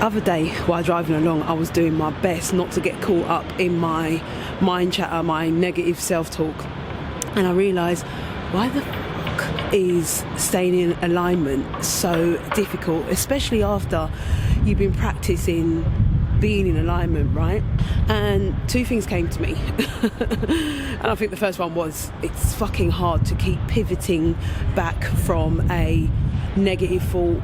other day while driving along, I was doing my best not to get caught up in my mind chatter, my negative self-talk, and I realised, why the fuck is staying in alignment so difficult, especially after you've been practicing being in alignment, right? And two things came to me. And I think the first one was, it's fucking hard to keep pivoting back from a negative thought,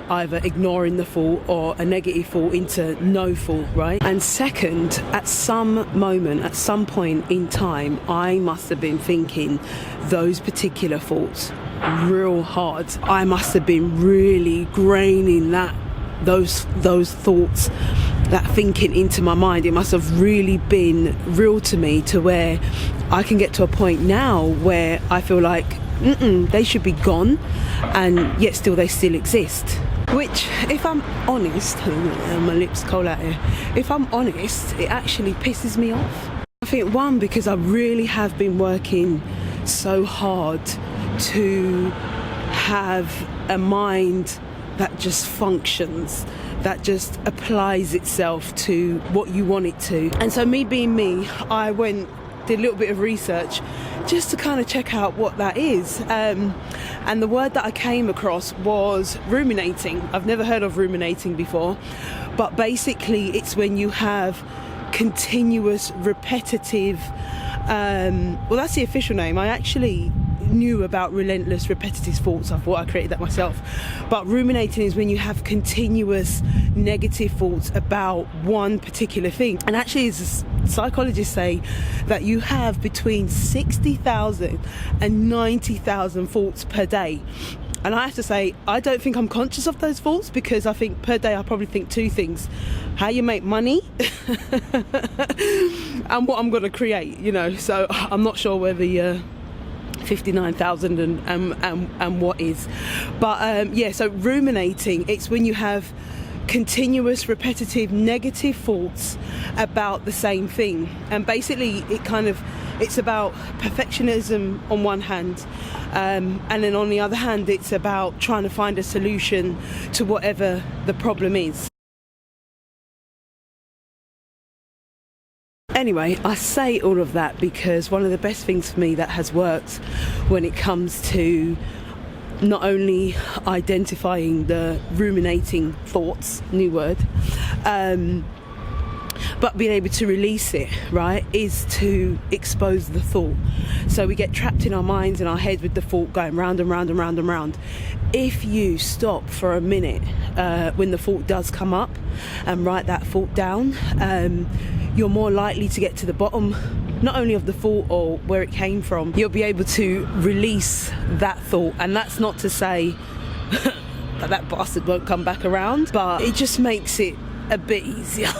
either ignoring the thought or a negative thought into no thought, right? And second, at some moment, at some point in time, I must have been thinking those particular thoughts real hard. I must have been really graining those thoughts, that thinking into my mind. It must have really been real to me, to where I can get to a point now where I feel like they should be gone, and yet still they still exist. Which, if I'm honest, my lips cold out here, if I'm honest, it actually pisses me off. I think, one, because I really have been working so hard to have a mind that just functions, that just applies itself to what you want it to. And so, me being me, I did a little bit of research just to kind of check out what that is. And the word that I came across was ruminating. I've never heard of ruminating before, but basically it's when you have continuous, repetitive, well, that's the official name. I actually knew about relentless, repetitive thoughts. I thought I created that myself. But ruminating is when you have continuous negative thoughts about one particular thing. And actually, as psychologists say, that you have between 60,000 and 90,000 thoughts per day. And I have to say, I don't think I'm conscious of those thoughts, because I think per day I probably think two things: how you make money and what I'm going to create, So I'm not sure whether you're 59,000 and what is. But so ruminating, it's when you have continuous, repetitive, negative thoughts about the same thing. And basically it's about perfectionism on one hand, and then on the other hand it's about trying to find a solution to whatever the problem is. Anyway, I say all of that because one of the best things for me that has worked when it comes to not only identifying the ruminating thoughts, new word, but being able to release it, right, is to expose the thought. So we get trapped in our minds and our heads with the thought going round and round and round and round. If you stop for a minute when the thought does come up and write that thought down, you're more likely to get to the bottom, not only of the thought or where it came from. You'll be able to release that thought. And that's not to say that bastard won't come back around, but it just makes it a bit easier.